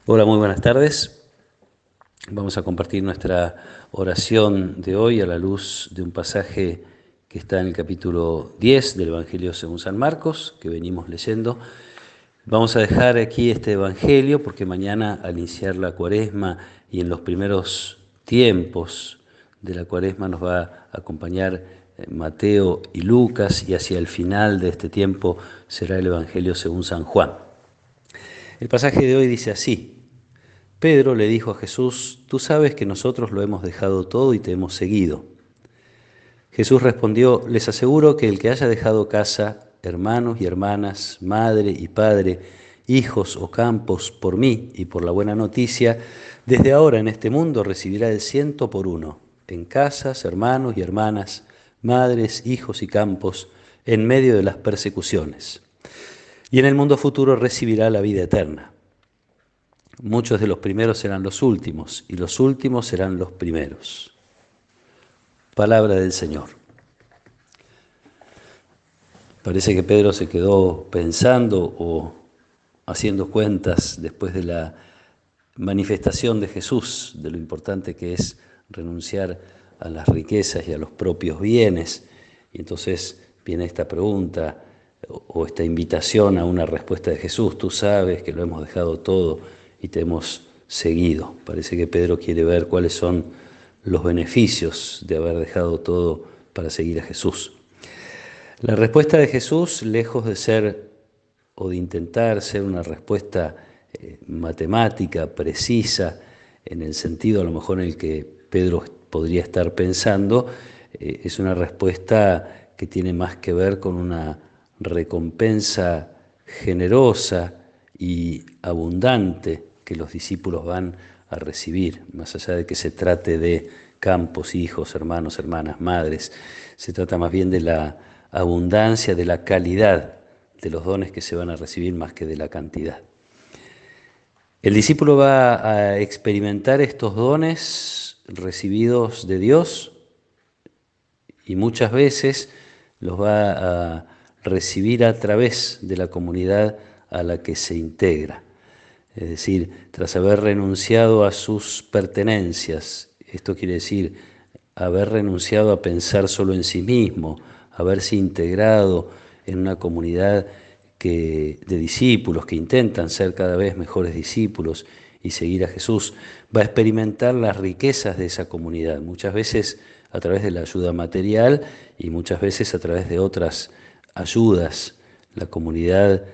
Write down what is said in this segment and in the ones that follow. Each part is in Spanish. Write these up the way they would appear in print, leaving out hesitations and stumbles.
Hola, muy buenas tardes. Vamos a compartir nuestra oración de hoy a la luz de un pasaje que está en el capítulo 10 del Evangelio según San Marcos, que venimos leyendo. Vamos a dejar aquí este Evangelio porque mañana, al iniciar la Cuaresma y en los primeros tiempos de la Cuaresma, nos va a acompañar Mateo y Lucas, y hacia el final de este tiempo será el Evangelio según San Juan. El pasaje de hoy dice así: Pedro le dijo a Jesús: «Tú sabes que nosotros lo hemos dejado todo y te hemos seguido». Jesús respondió: «Les aseguro que el que haya dejado casa, hermanos y hermanas, madre y padre, hijos o campos por mí y por la buena noticia, desde ahora en este mundo recibirá el 100 por uno, en casas, hermanos y hermanas, madres, hijos y campos, en medio de las persecuciones. Y en el mundo futuro recibirá la vida eterna. Muchos de los primeros serán los últimos, y los últimos serán los primeros». Palabra del Señor. Parece que Pedro se quedó pensando o haciendo cuentas después de la manifestación de Jesús, de lo importante que es renunciar a las riquezas y a los propios bienes. Y entonces viene esta pregunta o esta invitación a una respuesta de Jesús: «Tú sabes que lo hemos dejado todo y te hemos seguido». Parece que Pedro quiere ver cuáles son los beneficios de haber dejado todo para seguir a Jesús. La respuesta de Jesús, lejos de ser o de intentar ser una respuesta matemática, precisa, en el sentido a lo mejor en el que Pedro podría estar pensando, es una respuesta que tiene más que ver con una recompensa generosa y abundante que los discípulos van a recibir, más allá de que se trate de campos, hijos, hermanos, hermanas, madres. Se trata más bien de la abundancia, de la calidad de los dones que se van a recibir más que de la cantidad. El discípulo va a experimentar estos dones recibidos de Dios y muchas veces los va a recibir a través de la comunidad a la que se integra. Es decir, tras haber renunciado a sus pertenencias, esto quiere decir haber renunciado a pensar solo en sí mismo, haberse integrado en una comunidad de discípulos que intentan ser cada vez mejores discípulos y seguir a Jesús, va a experimentar las riquezas de esa comunidad, muchas veces a través de la ayuda material y muchas veces a través de otras ayudas. La comunidad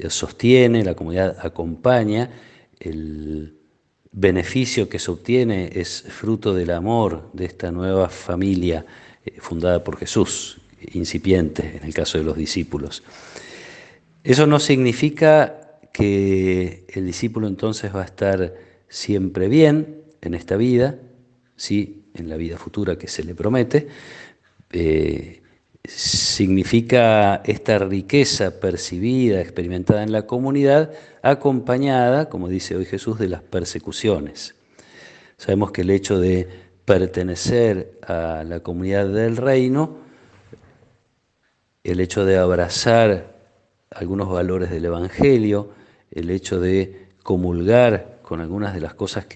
sostiene, la comunidad acompaña. El beneficio que se obtiene es fruto del amor de esta nueva familia fundada por Jesús, incipiente en el caso de los discípulos. Eso no significa que el discípulo entonces va a estar siempre bien en esta vida, sí, en la vida futura que se le promete. Significa esta riqueza percibida, experimentada en la comunidad, acompañada, como dice hoy Jesús, de las persecuciones. Sabemos que el hecho de pertenecer a la comunidad del reino, el hecho de abrazar algunos valores del Evangelio, el hecho de comulgar con algunas de las cosas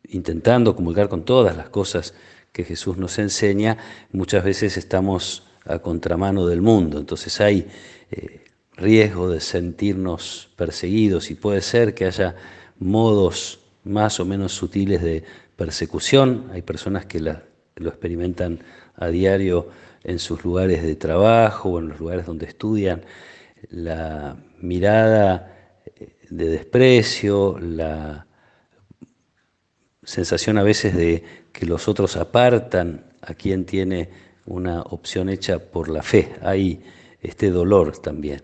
intentando comulgar con todas las cosas que Jesús nos enseña, muchas veces estamos a contramano del mundo. Entonces hay riesgo de sentirnos perseguidos y puede ser que haya modos más o menos sutiles de persecución. Hay personas que lo experimentan a diario en sus lugares de trabajo o en los lugares donde estudian. La mirada de desprecio, la sensación a veces de que los otros apartan a quien tiene una opción hecha por la fe. Hay este dolor también.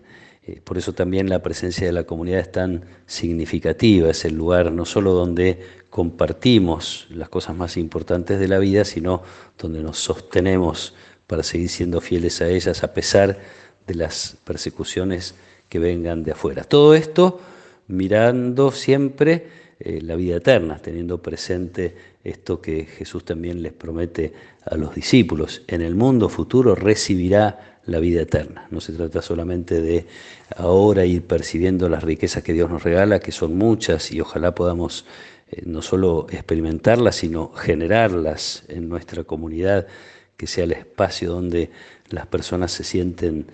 Por eso también la presencia de la comunidad es tan significativa. Es el lugar no solo donde compartimos las cosas más importantes de la vida, sino donde nos sostenemos para seguir siendo fieles a ellas a pesar de las persecuciones que vengan de afuera. Todo esto mirando siempre la vida eterna, teniendo presente esto que Jesús también les promete a los discípulos: en el mundo futuro recibirá la vida eterna. No se trata solamente de ahora ir percibiendo las riquezas que Dios nos regala, que son muchas, y ojalá podamos no solo experimentarlas, sino generarlas en nuestra comunidad, que sea el espacio donde las personas se sienten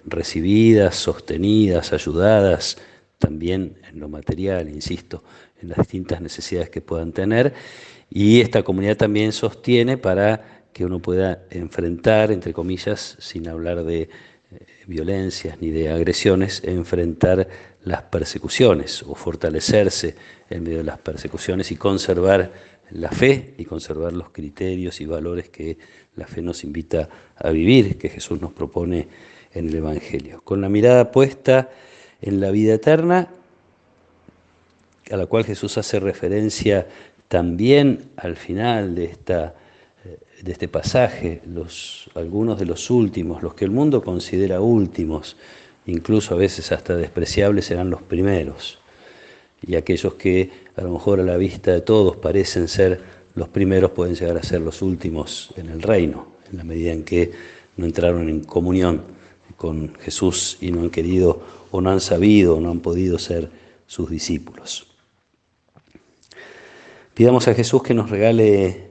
recibidas, sostenidas, ayudadas, también en lo material, insisto, en las distintas necesidades que puedan tener. Y esta comunidad también sostiene para que uno pueda enfrentar, entre comillas, sin hablar de violencias ni de agresiones, enfrentar las persecuciones o fortalecerse en medio de las persecuciones y conservar la fe y conservar los criterios y valores que la fe nos invita a vivir, que Jesús nos propone en el Evangelio. Con la mirada puesta en la vida eterna, a la cual Jesús hace referencia también al final de este pasaje, algunos de los últimos, los que el mundo considera últimos, incluso a veces hasta despreciables, serán los primeros. Y aquellos que a lo mejor a la vista de todos parecen ser los primeros pueden llegar a ser los últimos en el reino, en la medida en que no entraron en comunión con Jesús y no han querido o no han sabido o no han podido ser sus discípulos. Pidamos a Jesús que nos regale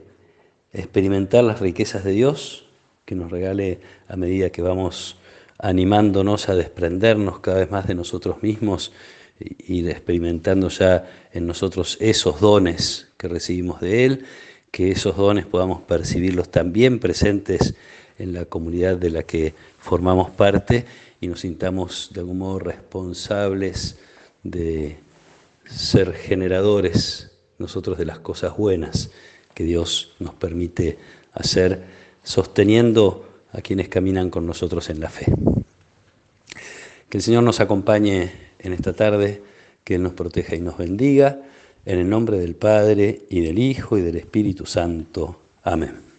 experimentar las riquezas de Dios, que nos regale a medida que vamos animándonos a desprendernos cada vez más de nosotros mismos, ir experimentando ya en nosotros esos dones que recibimos de Él, que esos dones podamos percibirlos también presentes en la comunidad de la que formamos parte y nos sintamos de algún modo responsables de ser generadores nosotros de las cosas buenas que Dios nos permite hacer, sosteniendo a quienes caminan con nosotros en la fe. Que el Señor nos acompañe en esta tarde, que Él nos proteja y nos bendiga, en el nombre del Padre, y del Hijo, y del Espíritu Santo. Amén.